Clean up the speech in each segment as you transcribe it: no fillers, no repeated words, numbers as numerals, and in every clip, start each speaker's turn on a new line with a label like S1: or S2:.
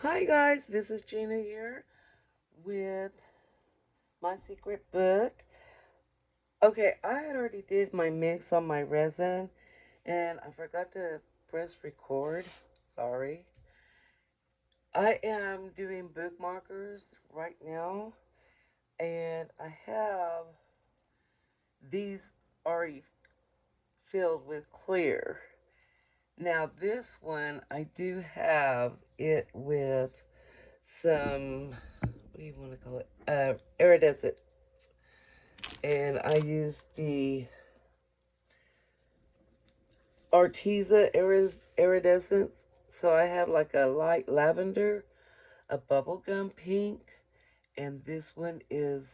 S1: Hi guys, this is Gina here with my secret book. Okay, I had already did my mix on my resin and I forgot to press record. Sorry. I am doing bookmarkers right now and I have these already filled with clear. Now this one I do have it with some, what do you want to call it? Iridescent. And I use the Arteza iridescence. So I have like a light lavender, a bubblegum pink, and this one is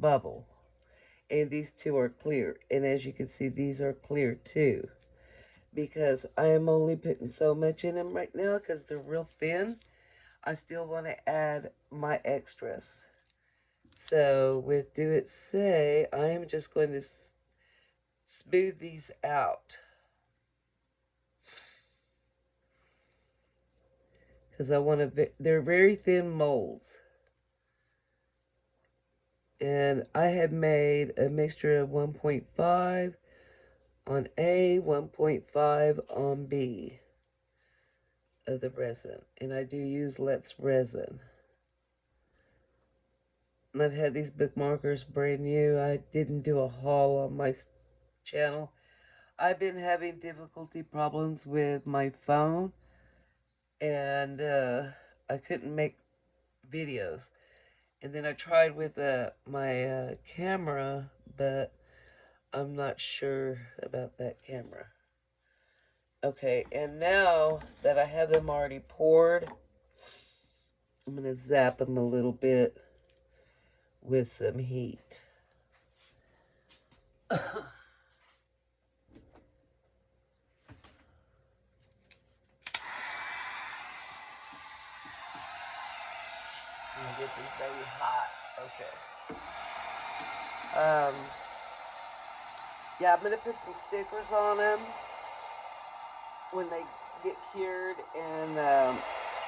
S1: bubble. And these two are clear. And as you can see, these are clear too. Because I am only putting so much in them right now because they're real thin. I still want to add my extras. So with Do It Say, I am just going to smooth these out. Because I want to, they're very thin molds. And I have made a mixture of 1.5 on A, 1.5 on B of the resin. And I do use Let's Resin. And I've had these bookmarkers brand new. I didn't do a haul on my channel. I've been having difficulty problems with my phone. And I couldn't make videos. And then I tried with my camera, but I'm not sure about that camera. Okay, and now that I have them already poured, I'm going to zap them a little bit with some heat. I'm going to get these baby hot. Okay. Yeah, I'm going to put some stickers on them when they get cured, and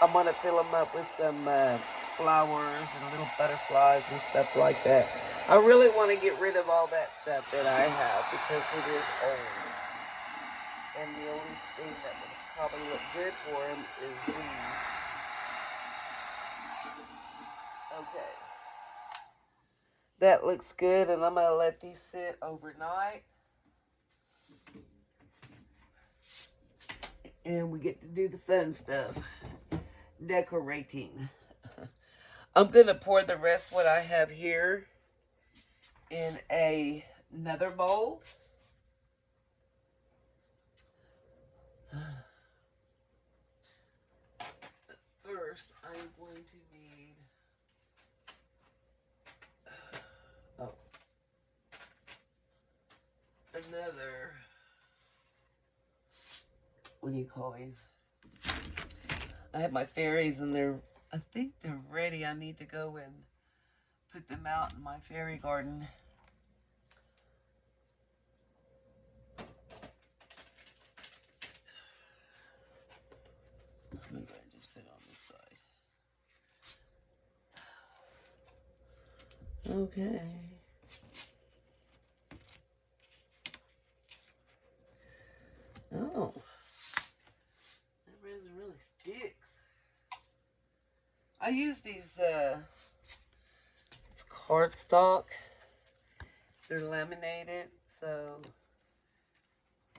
S1: I'm going to fill them up with some flowers and little butterflies and stuff like that. I really want to get rid of all that stuff that I have because it is old. And the only thing that would probably look good for them is these. Okay. That looks good, and I'm going to let these sit overnight. And we get to do the fun stuff. Decorating. I'm going to pour the rest what I have here in another bowl. First, I'm going to need, another, what do you call these? I have my fairies and I think they're ready. I need to go and put them out in my fairy garden. I'm going to just put it on this side. Okay. Oh. That resin really sticks. I use these, it's cardstock. They're laminated, so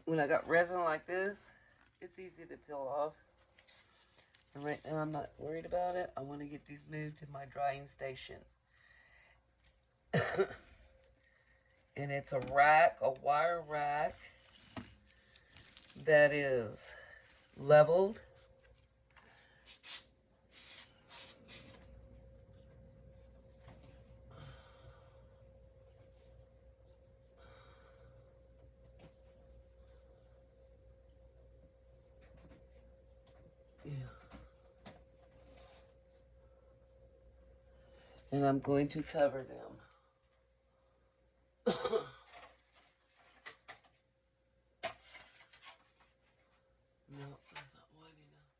S1: when I got resin like this, it's easy to peel off. And right now I'm not worried about it. I want to get these moved to my drying station. And it's a rack, a wire rack that is leveled. Yeah. And I'm going to cover them. No, that's not wide enough.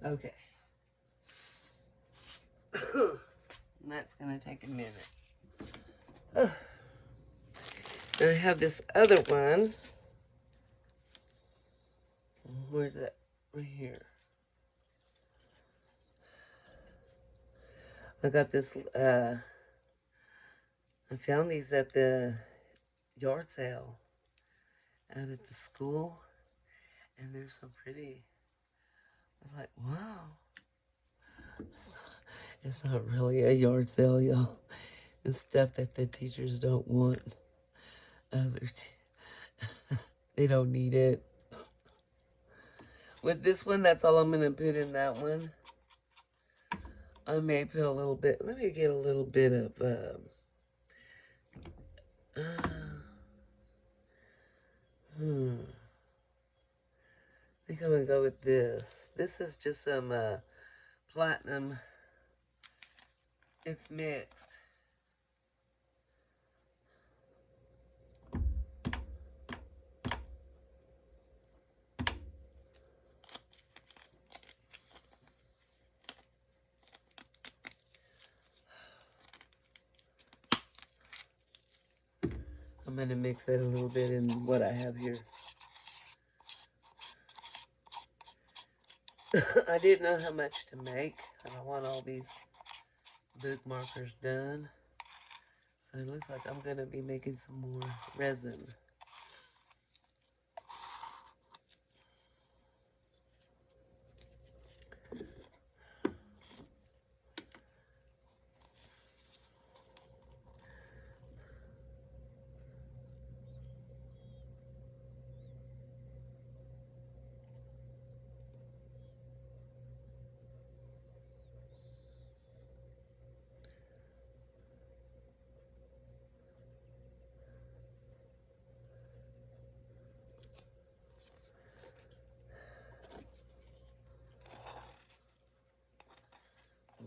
S1: Okay. That's going to take a minute. And I have this other one. Where's that? Right here. I got this, I found these at the yard sale out at the school. And they're so pretty. I was like, wow. It's not really a yard sale, y'all. It's stuff that the teachers don't want. They don't need it. With this one, that's all I'm going to put in that one. I may put a little bit. Let me get a little bit of... I think I'm going to go with this. This is just some platinum. It's mixed. I'm going to mix that a little bit in what I have here. I didn't know how much to make. I want all these bookmarkers done. So it looks like I'm going to be making some more resin.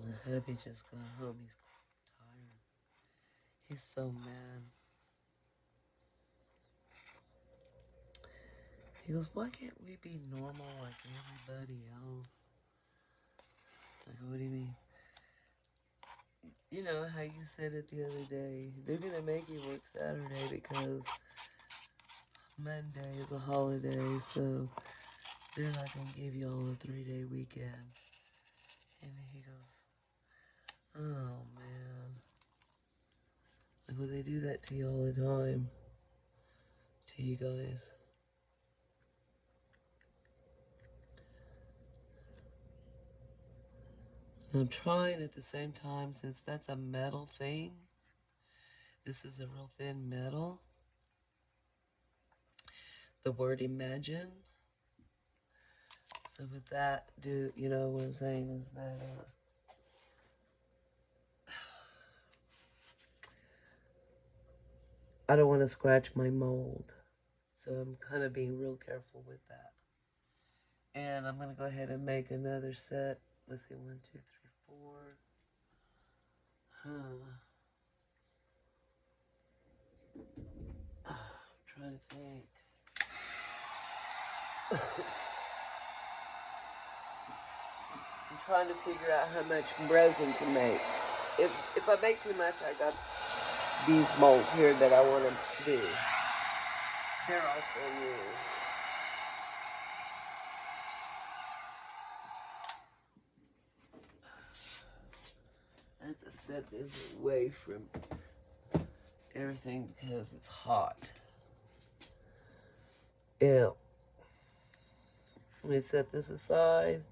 S1: My hubby just got home. He's tired. He's so mad. He goes, why can't we be normal like everybody else? Like, what do you mean? You know how you said it the other day. They're going to make you work Saturday because Monday is a holiday, so they're not going to give you all a 3-day weekend. And he goes, oh, man. Like, well, they do that to you all the time. To you guys. And I'm trying at the same time, since that's a metal thing. This is a real thin metal. The word imagine. So with that, you know what I'm saying is that I don't want to scratch my mold. So I'm kind of being real careful with that. And I'm going to go ahead and make another set. Let's see, 1, 2, 3, 4. I'm trying to think. I'm trying to figure out how much resin to make. If I make too much, I got these molds here that I want to do. They're also new. I have to set this away from everything because it's hot. Yeah. Let me set this aside.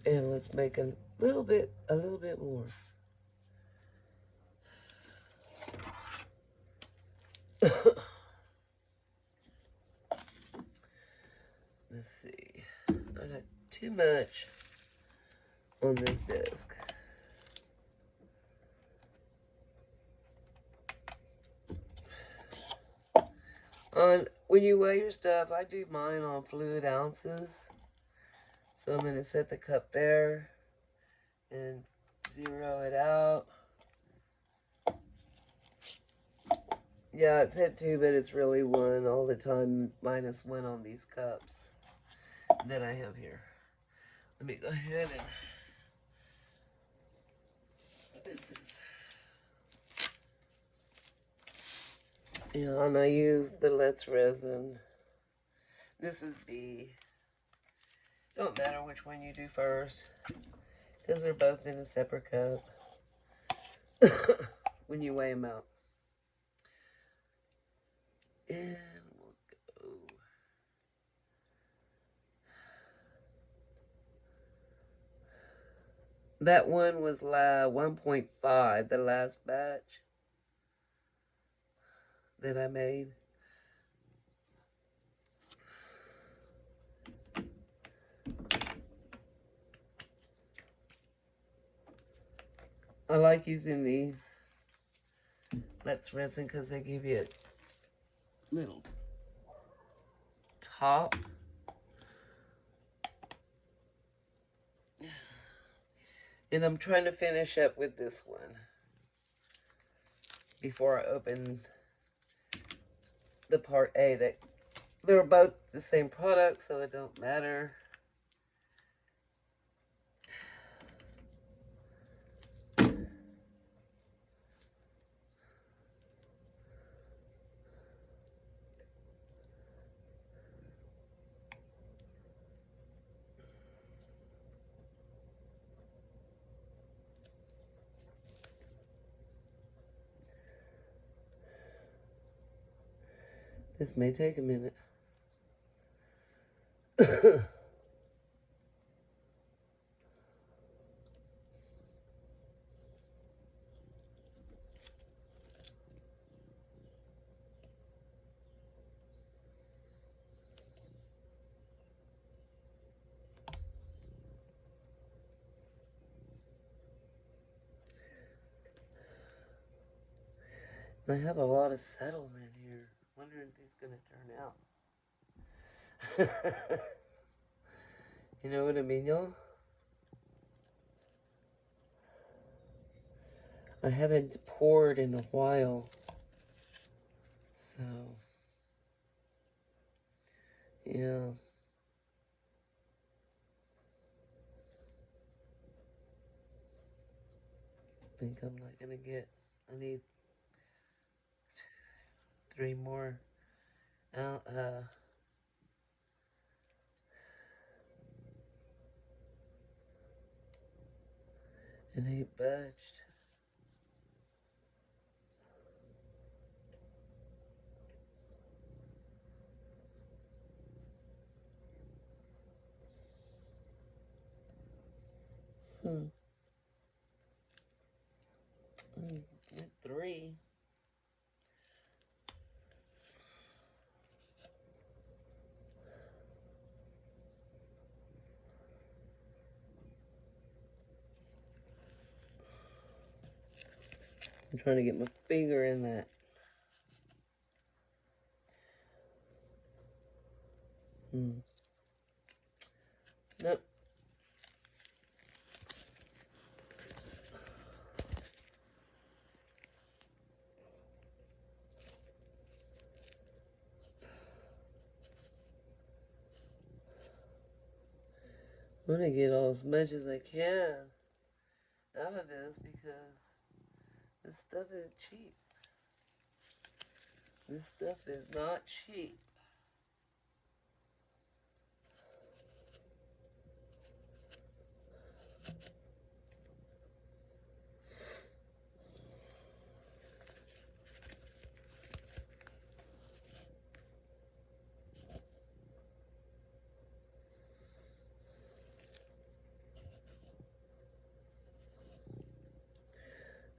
S1: And let's make a little bit more. Let's see. I got too much on this disc. When you weigh your stuff, I do mine on fluid ounces. So I'm going to set the cup there and zero it out. Yeah, it said 2, but it's really 1 all the time, minus 1 on these cups that I have here. Let me go ahead and this is, yeah, and I use the Let's resin. This is B. Don't matter which one you do first, because they're both in a separate cup when you weigh them out. And we'll go. That one was 1.5, the last batch that I made. I like using these Let's resin because they give you a little top. And I'm trying to finish up with this one before I open the part A. That they're both the same product, so it don't matter. This may take a minute. I have a lot of settlement here. Wondering if it's gonna turn out. You know what I mean, y'all? I haven't poured in a while. So, yeah. I think I'm not gonna get, I need 3 more out, it ain't budged. Get 3. I'm trying to get my finger in that. Nope. I'm gonna get all as much as I can out of this because this stuff is cheap. This stuff is not cheap.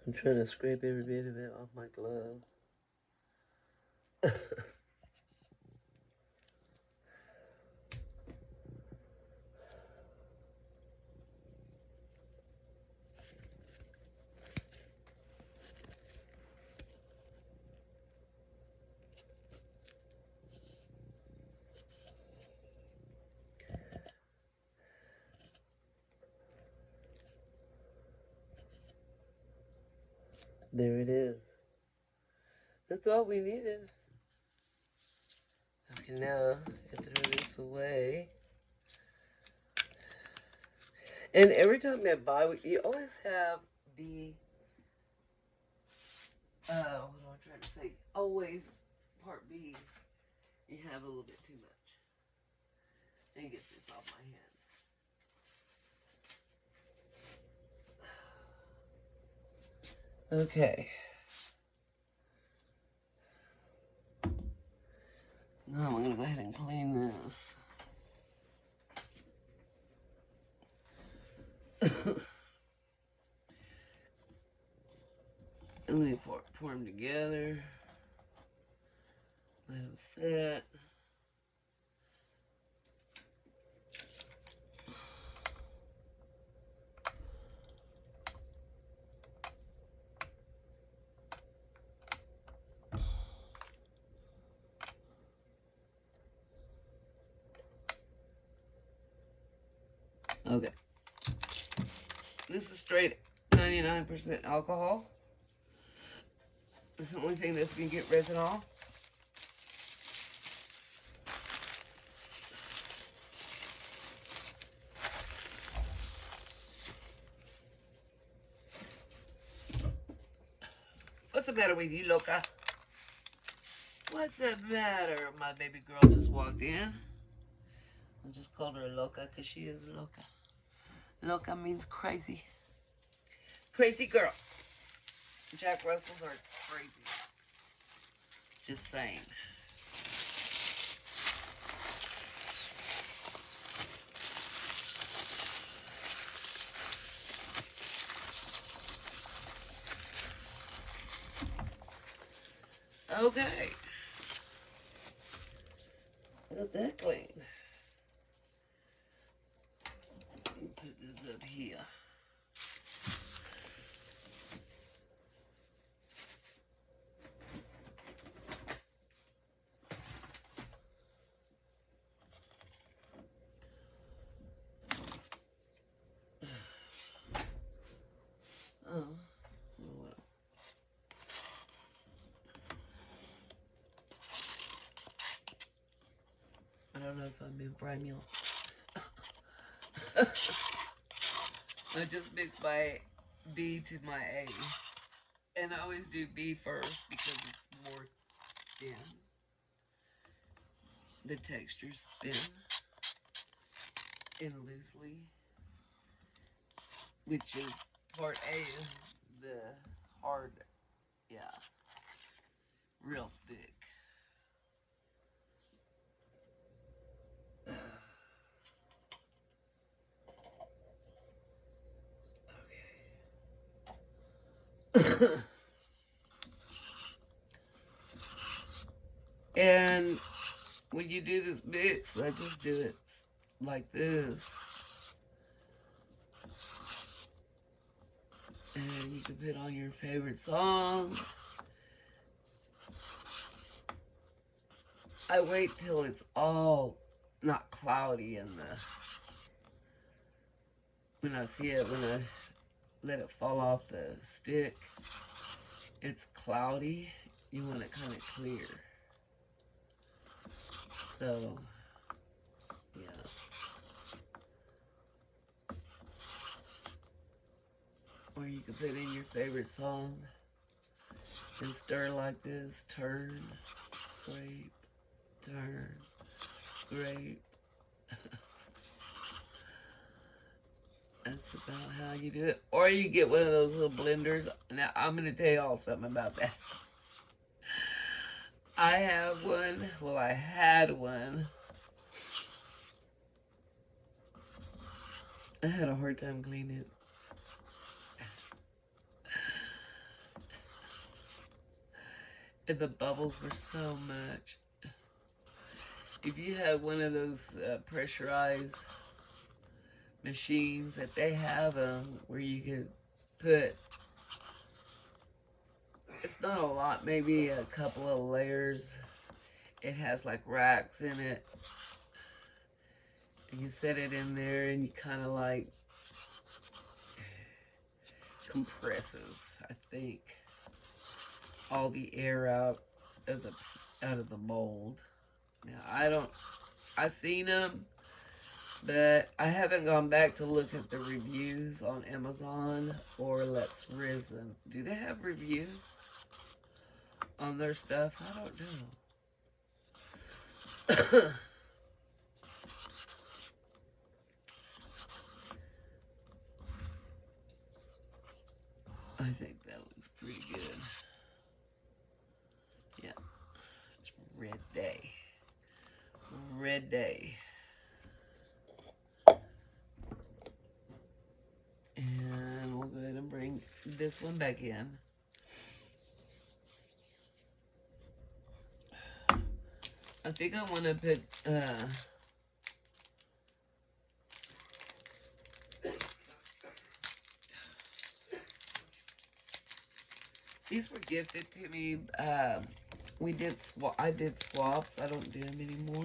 S1: I'm trying to scrape every bit of it off my glove. There it is. That's all we needed. Okay, now I can throw this away. And every time I buy, you always have the, what am I trying to say? Always part B, you have a little bit too much. Let me get this off my hands. Okay. Now I'm going to go ahead and clean this. And let me pour them together. Let them sit. Okay. This is straight 99% alcohol. That's the only thing that's going to get resin off. What's the matter with you, loca? What's the matter? My baby girl just walked in. I just called her loca because she is loca. Loca means crazy. Crazy girl. Jack Russells are crazy. Just saying. Okay. Got that clean. Put this up here. Oh, well. I don't know if I'm in prime meal. I just mix my B to my A. And I always do B first because it's more thin. The texture's thin and loosely. Which is part A is the hard, yeah, real thick. Okay. And when you do this mix, I just do it like this. And you can put on your favorite song. I wait till it's all not cloudy and when I see it, when I let it fall off the stick, it's cloudy. You want it kind of clear. So, yeah. Or you can put in your favorite song and stir like this. Turn, scrape, turn, scrape. That's about how you do it. Or you get one of those little blenders. Now, I'm going to tell you all something about that. I have one. Well, I had one. I had a hard time cleaning it. And the bubbles were so much. If you have one of those pressurized machines that they have where you can put, it's not a lot, maybe a couple of layers. It has like racks in it. And you set it in there and you kind of like compresses, I think, all the air out of the mold. Now I seen them, But I haven't gone back to look at the reviews on Amazon or Let's Risen. Do they have reviews on their stuff? I don't know. I think that looks pretty good. Yeah, it's Red Day. Red Day. And we'll go ahead and bring this one back in. I think I want to put these were gifted to me. I did swaps. I don't do them anymore.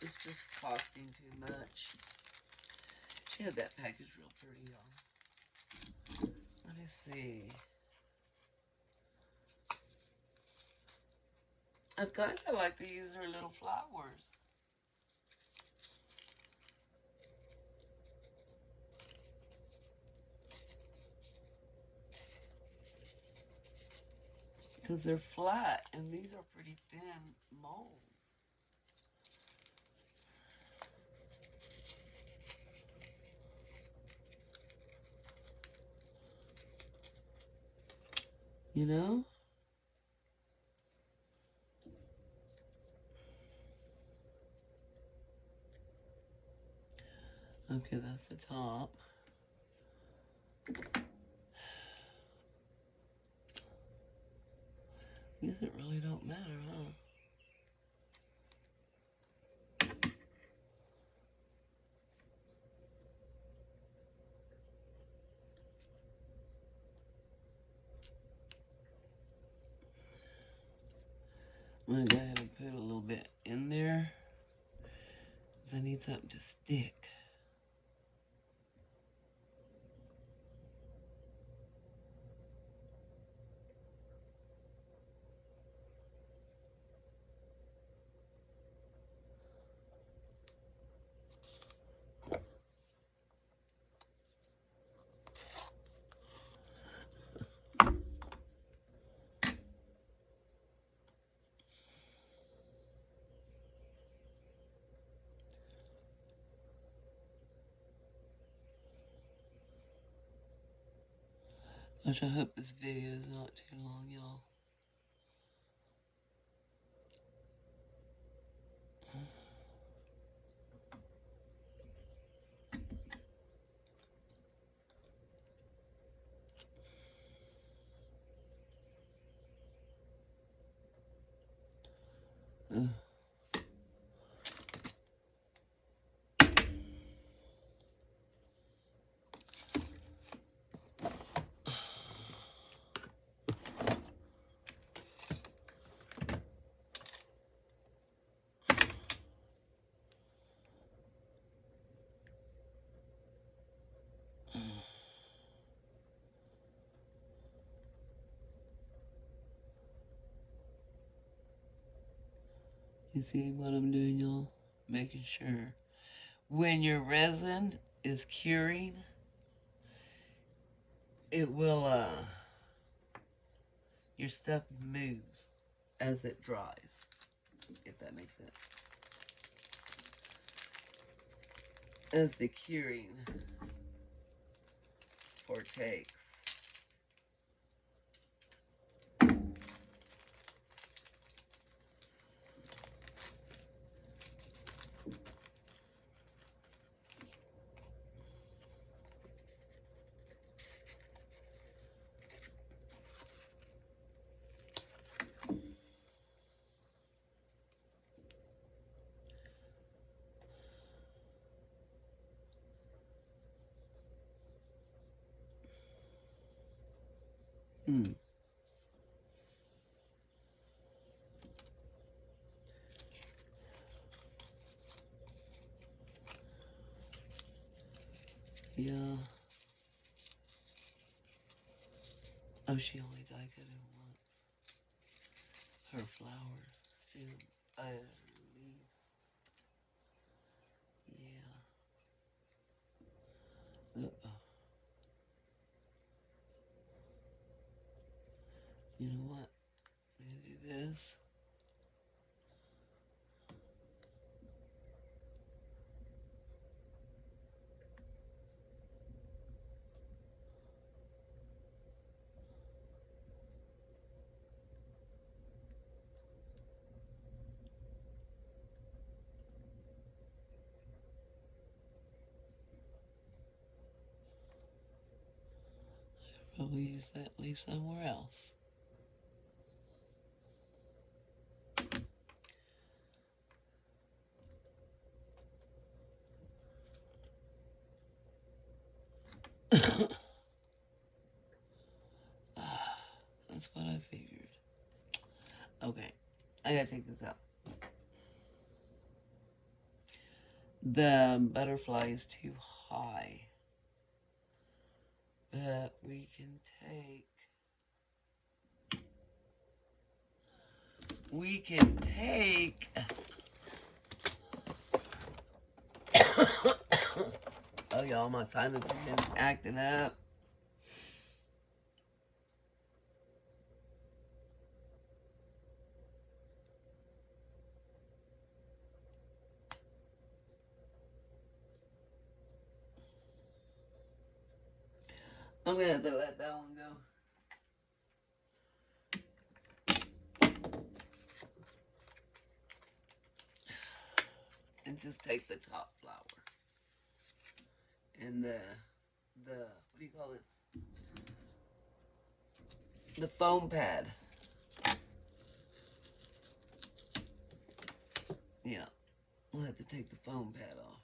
S1: It's just costing too much. She had that package real pretty, y'all. Let me see. I kind of like to use her little flowers. Because they're flat, and these are pretty thin molds. You know? Okay, that's the top. I guess it really don't matter, huh? I'm going to go ahead and put a little bit in there, because I need something to stick. Gosh, I hope this video is not too long, y'all. You see what I'm doing, y'all? Making sure. When your resin is curing, it will, your stuff moves as it dries, if that makes sense. As the curing partakes. Yeah. Oh, she only die cut it once. Her flower stem, her leaves. So we'll use that leaf somewhere else. That's what I figured. Okay, I gotta take this out. The butterfly is too high. But we can take... Oh, y'all, my sinus has been acting up. I'm gonna have to let that one go. And just take the top flower. And the what do you call it? The foam pad. Yeah, we'll have to take the foam pad off.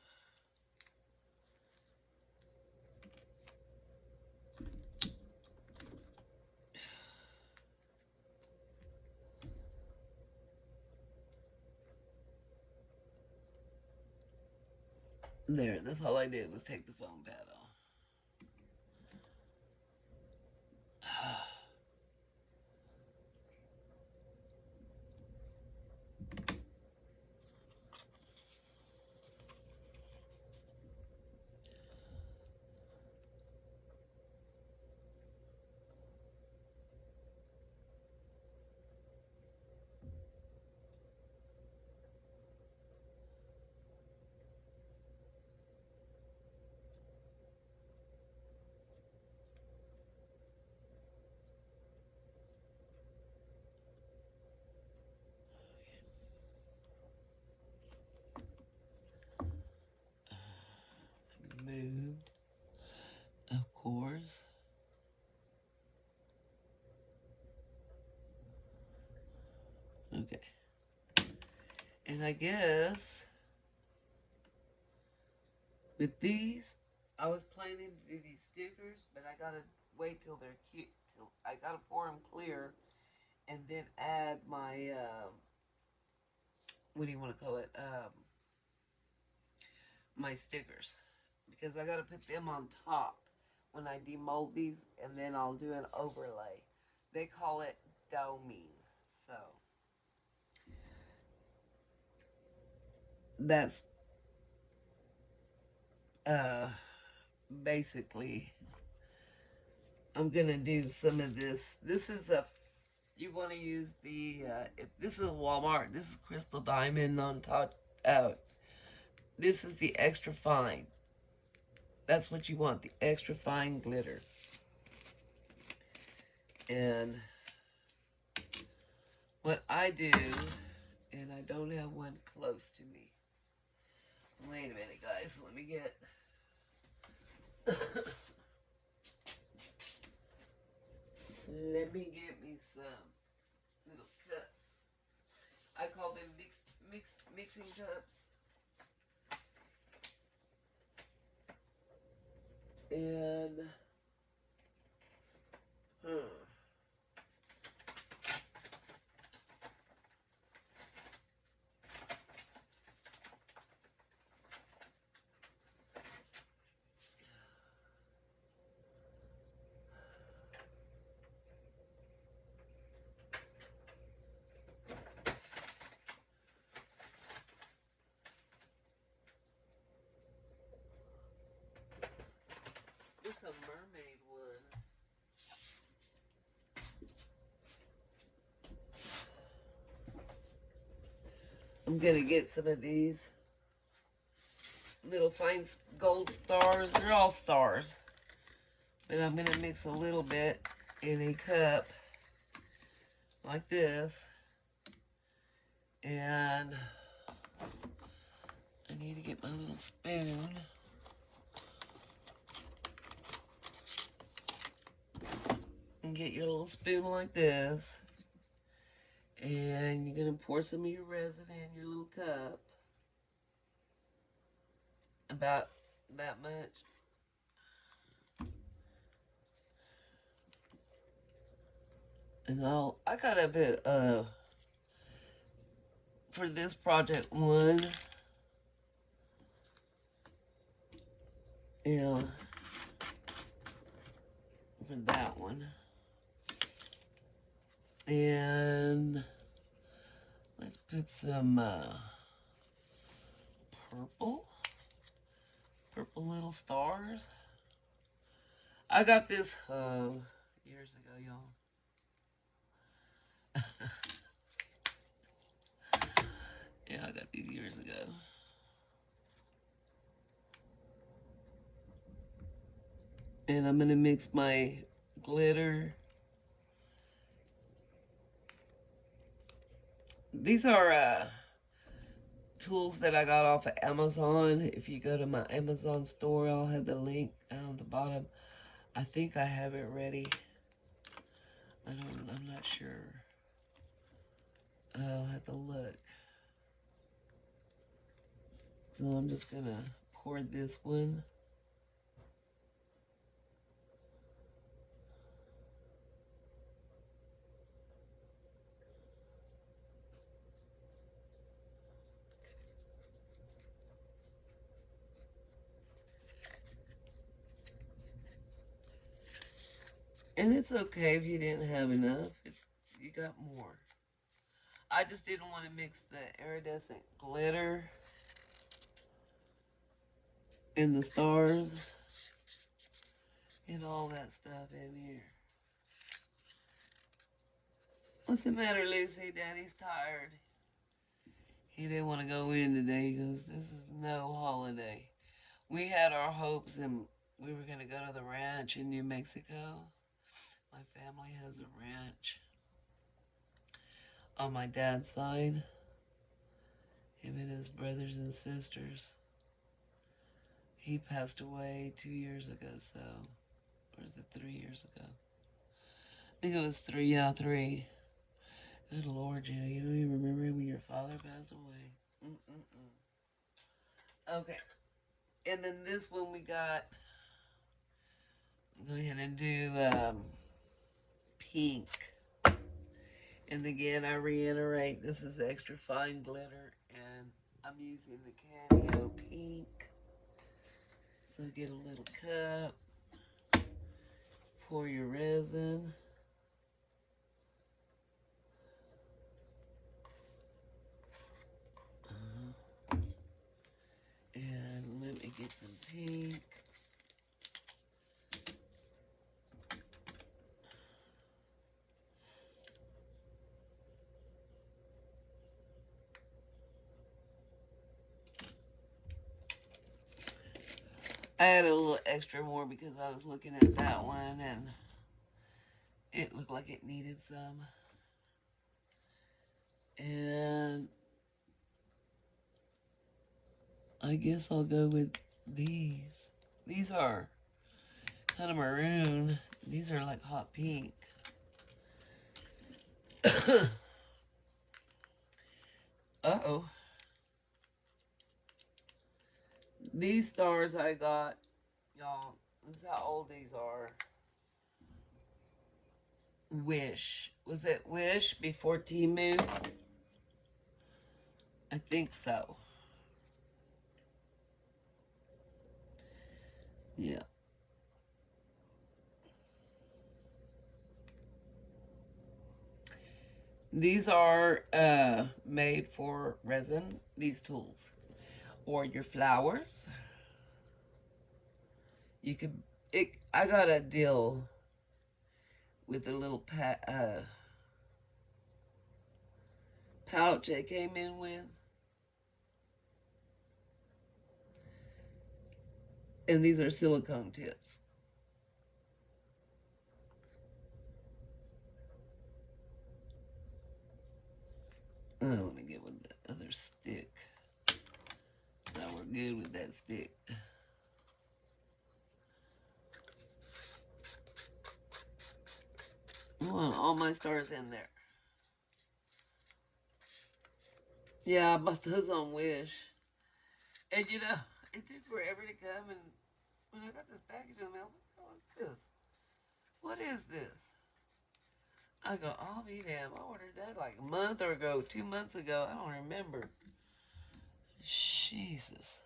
S1: There, that's all I did was take the foam pad off. Moved, of course. Okay. And I guess with these, I was planning to do these stickers, but I gotta wait till they're cute. Till I gotta pour them clear, and then add my what do you want to call it? My stickers, because I gotta put them on top when I demold these, and then I'll do an overlay. They call it doming. So that's basically, I'm gonna do some of this. This is a, you want to use the this is Walmart. This is Crystal Diamond on top out. This is the extra fine. That's what you want, the extra fine glitter. And what I do, and I don't have one close to me. Wait a minute, guys. Let me get let me get me some little cups. I call them mixing cups. And this is a mermaid one. I'm gonna get some of these little fine gold stars. They're all stars. But I'm gonna mix a little bit in a cup like this. And I need to get my little spoon. get your little spoon like this. And you're going to pour some of your resin in your little cup. About that much. And I got a bit for this project one. Yeah. For that one. And let's put some purple little stars. I got this years ago, y'all. Yeah, I got these years ago. And I'm gonna mix my glitter. These are tools that I got off of Amazon. If you go to my Amazon store, I'll have the link down at the bottom. I think I have it ready. I'm not sure. I'll have to look. So I'm just gonna pour this one. And it's okay if you didn't have enough. If you got more. I just didn't want to mix the iridescent glitter and the stars and all that stuff in here. What's the matter, Lucy? Daddy's tired. He didn't want to go in today. He goes, this is no holiday. We had our hopes and we were going to go to the ranch in New Mexico. My family has a ranch on my dad's side. Him and his brothers and sisters. He passed away 2 years ago, so, or is it 3 years ago? I think it was 3, yeah, 3. Good Lord, Gina, you don't even remember when your father passed away. Okay, and then this one we got, go ahead and do pink. And again, I reiterate, this is extra fine glitter, and I'm using the Cameo pink. So get a little cup, pour your resin. And let me get some pink. I added a little extra more because I was looking at that one and it looked like it needed some. And I guess I'll go with these. These are kind of maroon. These are like hot pink. Uh-oh. These stars I got, y'all, this is how old these are. Wish. Was it Wish before Timu? I think so. Yeah. These are made for resin, these tools. Or your flowers. You could, I got a deal with a little pouch it came in with. And these are silicone tips. Oh, let me get with the other stick. Now we're good with that stick. I want all my stars in there. Yeah, I bought those on Wish. And you know, it took forever to come. And when I got this package in the mail, what the hell is this? What is this? I go, I'll be damned. I ordered that like a month or ago, 2 months ago. I don't remember. Jesus.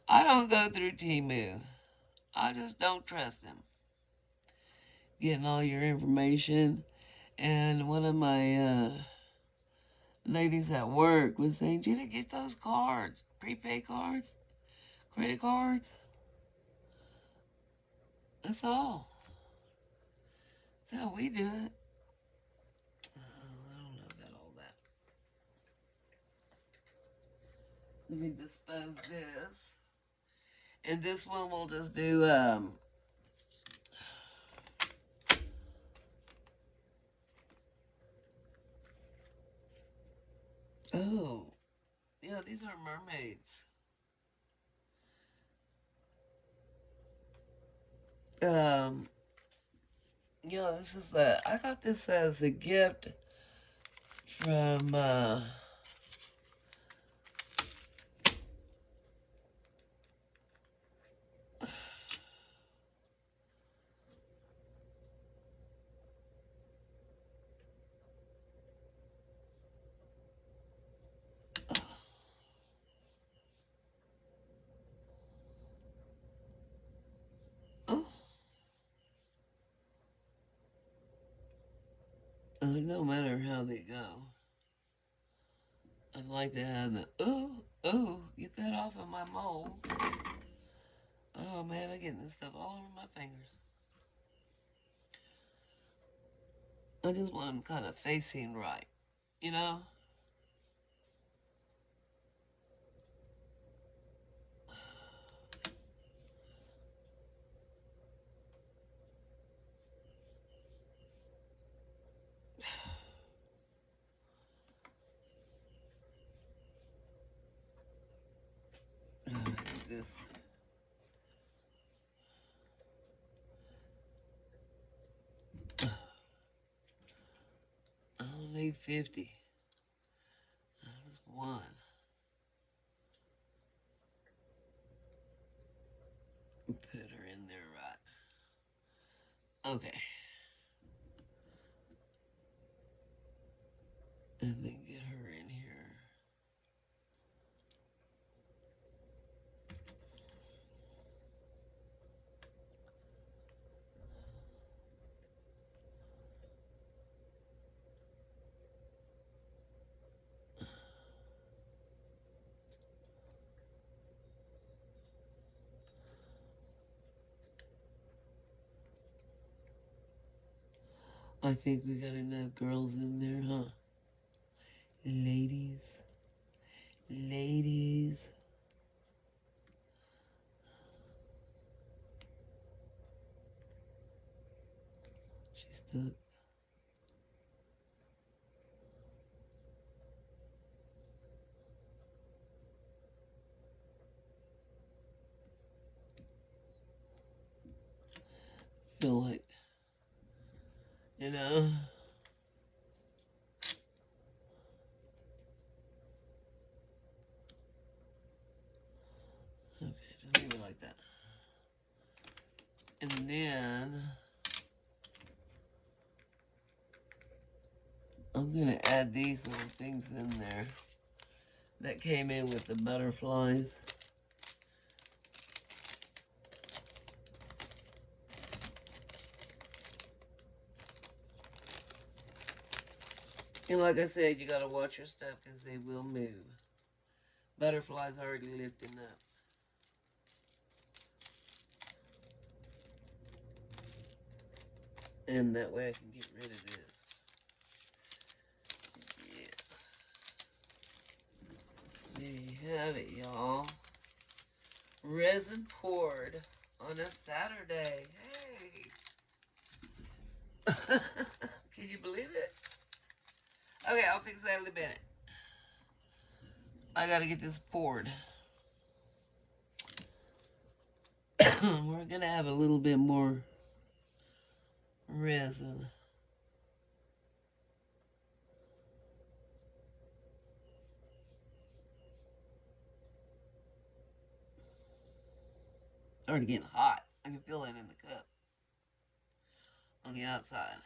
S1: I don't go through Temu. I just don't trust him. Getting all your information. And one of my ladies at work was saying, Gina, get those cards, prepaid cards, credit cards. That's all. That's how we do it. I don't know about all that. Let me dispose this. And this one we'll just do, oh, yeah, these are mermaids. Um, yeah, this is I got this as a gift from, oh, no matter how they go. I'd like to have the, get that off of my mold. Oh man, I'm getting this stuff all over my fingers. I just want them kind of facing right, you know? This. I don't need 50. Just one. Put her in there right. Okay. And then get her in here. I think we got enough girls in there, huh? Ladies. Ladies. She's stuck. Feel like, you know. Okay, just leave it like that. And then I'm gonna add these little things in there that came in with the butterflies. And like I said, you gotta watch your stuff because they will move. Butterflies already lifting up. And that way I can get rid of this. Yeah. There you have it, y'all. Resin poured on a Saturday. Hey. Can you believe it? Okay, I'll fix that in a minute. I gotta get this poured. We're gonna have a little bit more resin. Already getting hot. I can feel it in the cup on the outside.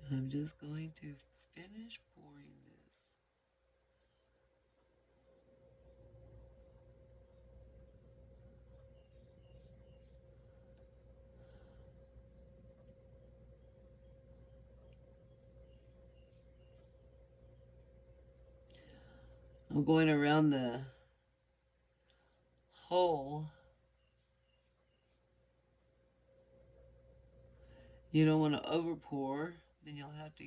S1: I'm just going to finish pouring this. I'm going around the hole. You don't want to over pour, then you'll have to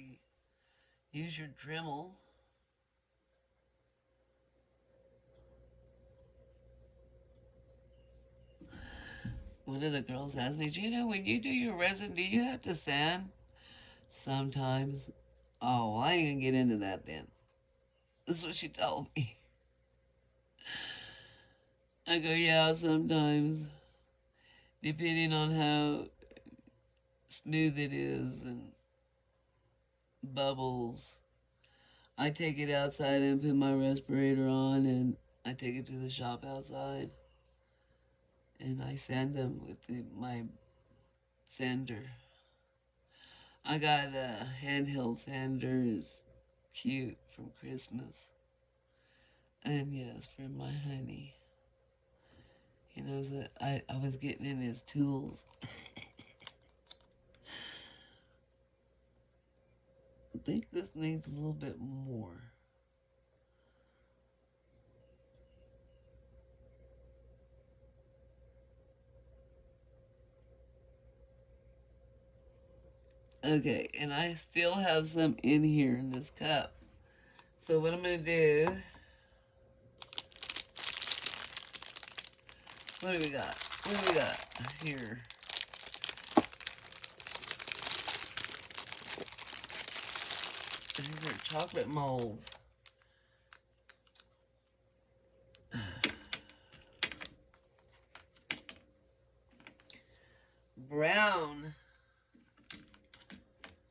S1: use your Dremel. One of the girls asked me, Gina, when you do your resin, do you have to sand? Sometimes. Oh, well, I ain't gonna get into that then. That's what she told me. I go, yeah, sometimes. Depending on how smooth it is and bubbles. I take it outside and put my respirator on, and I take it to the shop outside, and I sand them with my sander. I got a handheld sander. It's cute from Christmas. And yes, for my honey. He knows that I was getting in his tools. I think this needs a little bit more. Okay, and I still have some in here in this cup. So what I'm going to do, what do we got? What do we got here? These are chocolate molds. Brown.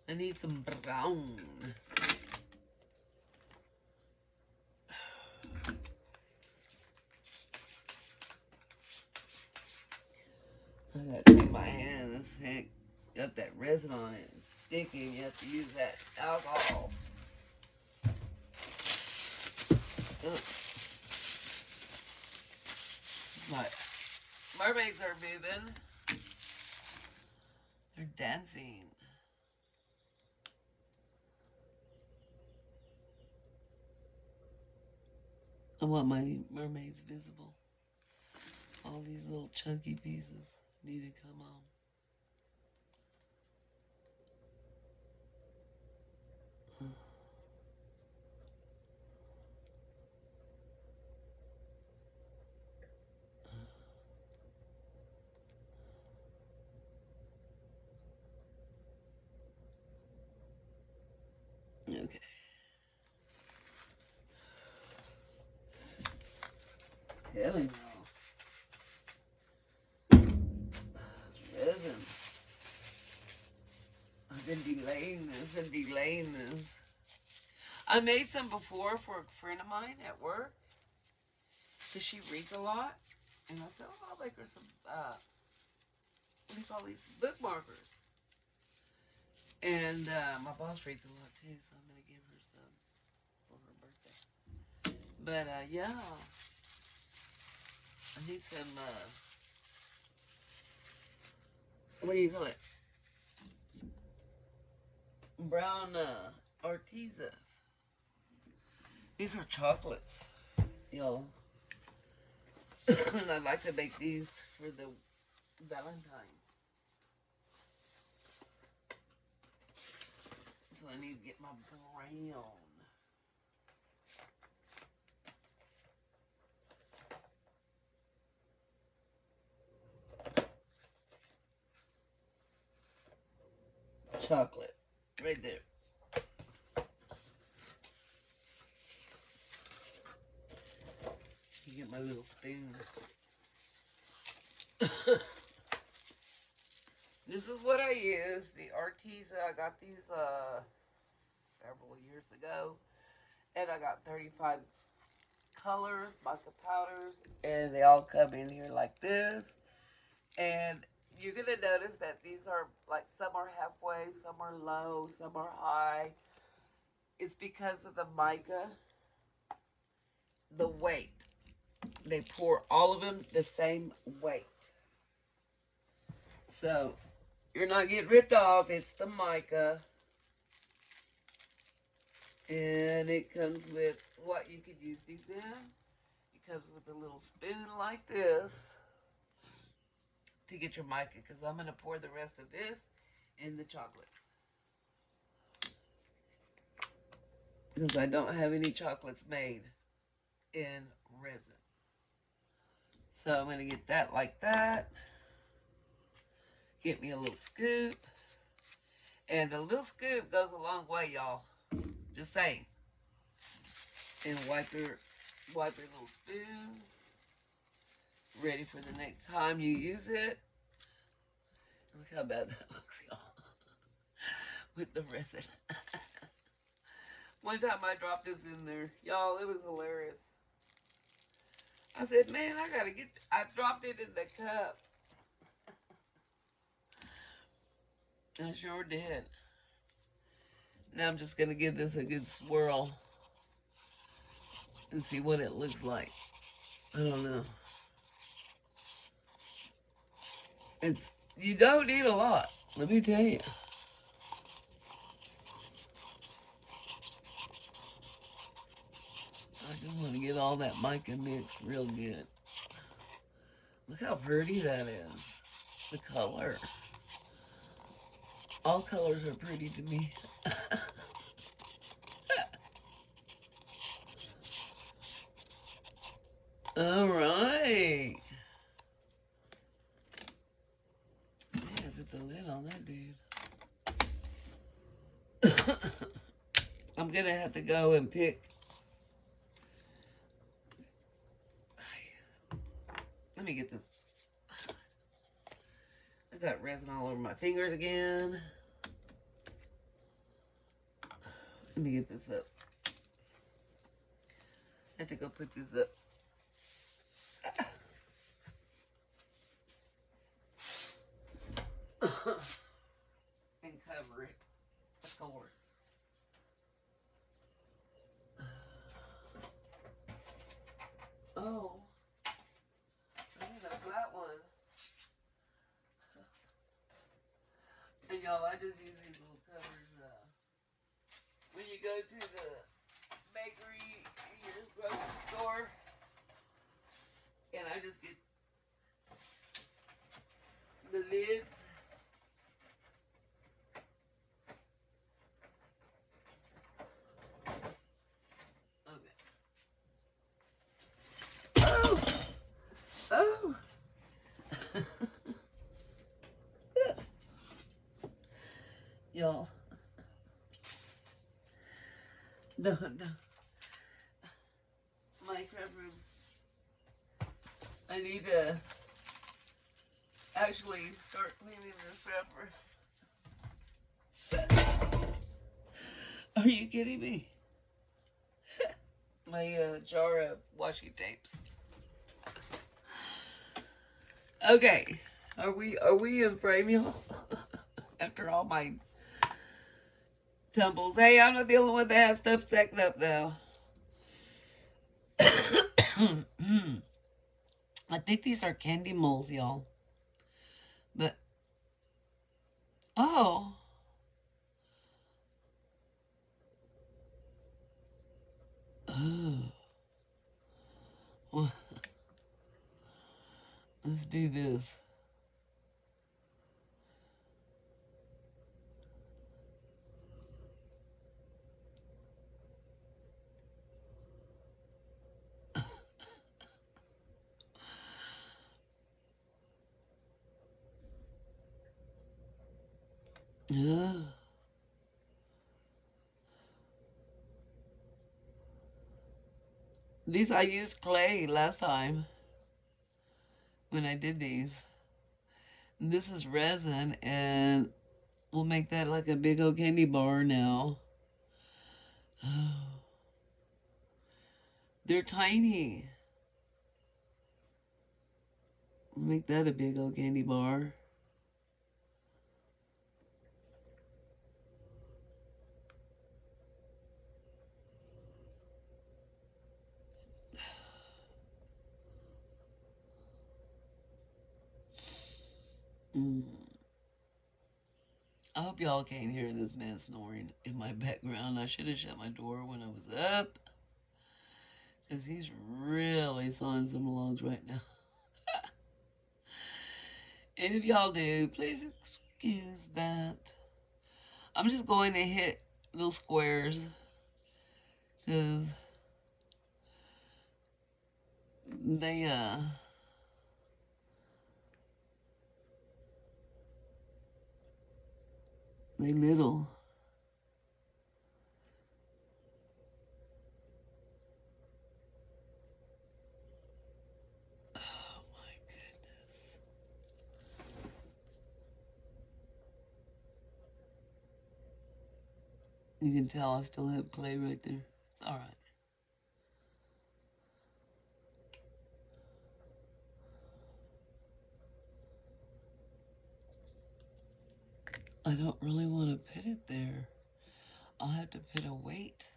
S1: I need some brown. I gotta take my hand. This thing got that resin on it. It's sticky. You have to use that alcohol. My mermaids are moving. They're dancing. I want my mermaids visible. All these little chunky pieces need to come on. Okay. Telling y'all. It's resin. I've been delaying this. I made some before for a friend of mine at work. Because she reads a lot. And I said, oh, I'll make her some, what do you call these? Bookmarkers. And my boss reads a lot too, so I'm going to give her some for her birthday. But yeah, I need some, what do you call it? Brown artesas. These are chocolates, y'all. And I'd like to make these for the Valentine. So I need to get my brown. Chocolate. Right there. You get my little spoon. This is what I use. The Arteza. I got these several years ago. And I got 35 colors, mica powders. And they all come in here like this. And you're going to notice that these are like some are halfway, some are low, some are high. It's because of the mica, the weight. They pour all of them the same weight. So you're not getting ripped off. It's the mica. And it comes with what you could use these in. It comes with a little spoon like this to get your mica, because I'm going to pour the rest of this in the chocolates. Because I don't have any chocolates made in resin. So I'm going to get that like that. Get me a little scoop. And a little scoop goes a long way, y'all. Just saying. And wipe your little spoon. Ready for the next time you use it. Look how bad that looks, y'all. With the resin. One time I dropped this in there. Y'all, it was hilarious. I said, man, I dropped it in the cup. I sure did. Now I'm just going to give this a good swirl and see what it looks like. I don't know. You don't need a lot, let me tell you. I just want to get all that mica mixed real good. Look how pretty that is. The color. All colors are pretty to me. All right. Yeah, put the lid on that dude. I'm gonna have to go and pick. Let me get this. I got resin all over my fingers again. Let me get this up. I have to go put this up. And cover it, of course. Oh, I need a flat one. And y'all, I just use these little covers. When you go to the bakery, your grocery store, and I just get the lids. Oh. Y'all. No. My prep room. I need to actually start cleaning this prep room. Are you kidding me? My jar of washi tapes. Okay, are we in frame, y'all? After all my tumbles. Hey, I'm not the only one that has stuff stacked up now. I think these are candy molds, y'all. But oh. Well, let's do this. Yeah. These, I used clay last time when I did these. This is resin, and we'll make that like a big old candy bar now. They're tiny. We'll make that a big old candy bar. Mm. I hope y'all can't hear this man snoring in my background. I should have shut my door when I was up, because he's really sawing some logs right now. And if y'all do, please excuse that. I'm just going to hit little squares, because they they little. Oh my goodness. You can tell I still have clay right there. It's all right. I don't really want to put it there. I'll have to put a weight.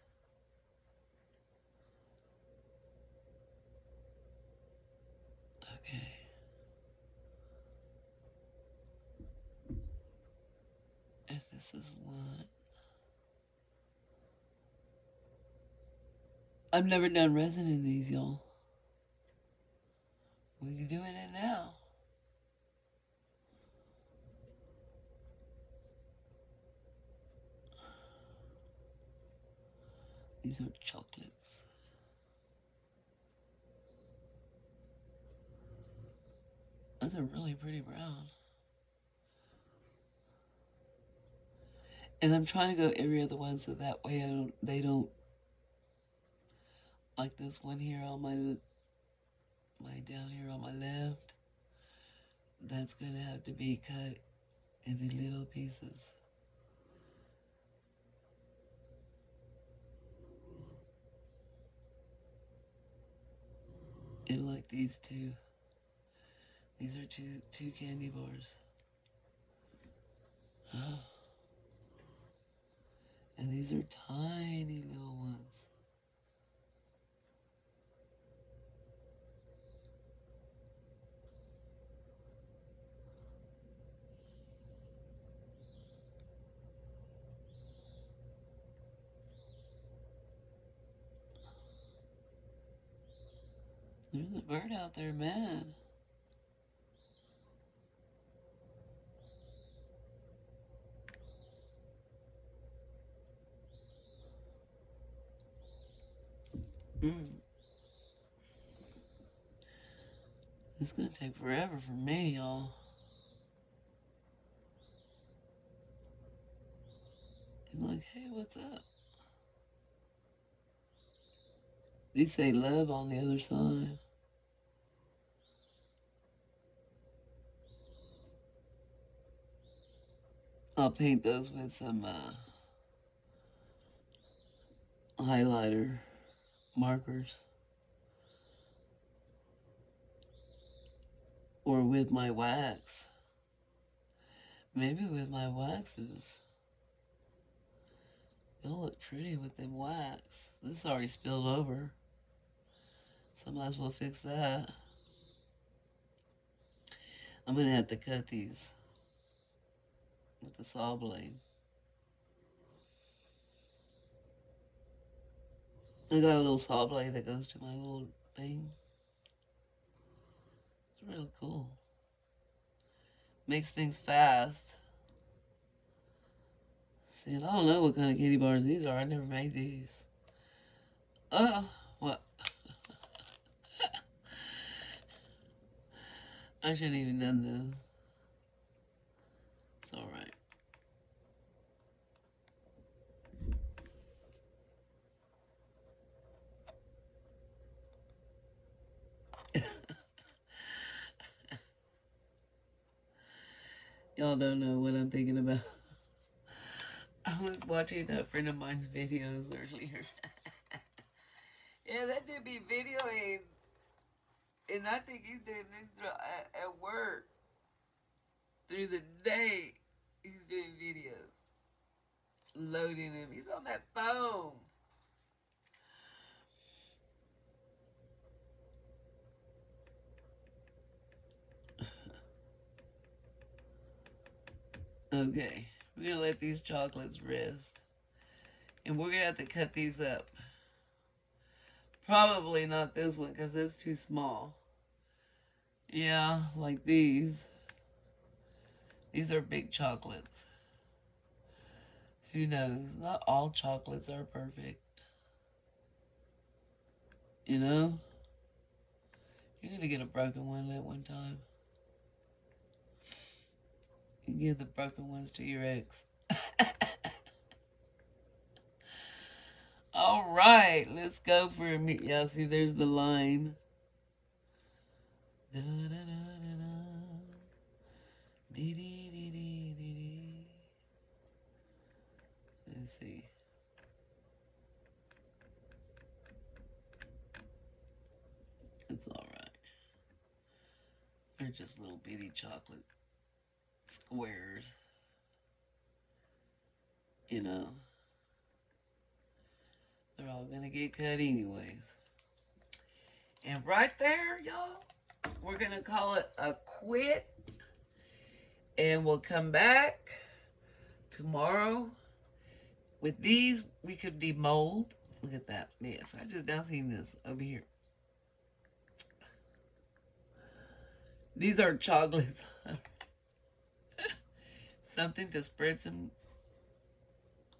S1: Okay. And this is one. I've never done resin in these, y'all. We're doing it now. These are chocolates. That's a really pretty brown. And I'm trying to go every other one so that way they don't, like this one here on my down here on my left. That's gonna have to be cut into little pieces. And like these two. These are two candy bars. Oh. And these are tiny little ones. There's a bird out there, man. Mm. It's gonna take forever for me, y'all. And like, hey, what's up? They say love on the other side. I'll paint those with some highlighter markers. Or with my wax. Maybe with my waxes. They'll look pretty with them wax. This already spilled over. So I might as well fix that. I'm gonna have to cut these with the saw blade. I got a little saw blade that goes to my little thing. It's really cool. Makes things fast. See, and I don't know what kind of candy bars these are. I never made these. Oh, what? I shouldn't even done this. It's all right. Y'all don't know what I'm thinking about. I was watching a friend of mine's videos earlier. Yeah, that dude be videoing, and I think he's doing this at work through the day. He's doing videos, loading them. He's on that phone. Okay, we're gonna let these chocolates rest, and we're gonna have to cut these up. Probably not this one because it's too small. Yeah, like these. These are big chocolates. Who knows? Not all chocolates are perfect. You know? You're gonna get a broken one at one time. You give the broken ones to your ex. All right, let's go for a meet. Yeah, see, there's the line. Da, da, da, da, da. Dee, dee, dee, dee, dee, dee. Let's see. It's all right. They're just little bitty chocolate squares. You know, they're all gonna get cut anyways. And right there, y'all, we're gonna call it a quit. And we'll come back tomorrow. With these, we could demold. Look at that mess. I just now seen this over here. These are chocolates. Something to spread some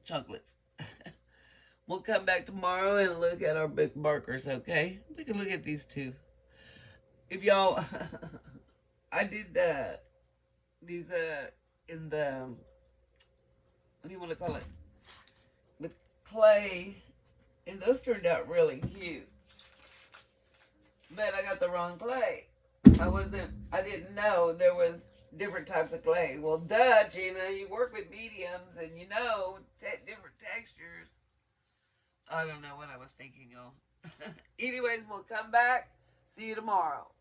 S1: chocolates. We'll come back tomorrow and look at our book markers, okay? We can look at these too. If y'all, I did these in the, what do you want to call it? With clay, and those turned out really cute. But I got the wrong clay. I didn't know there was different types of clay. Well, duh, Gina, you work with mediums and you know different textures. I don't know what I was thinking, y'all. Anyways, we'll come back. See you tomorrow.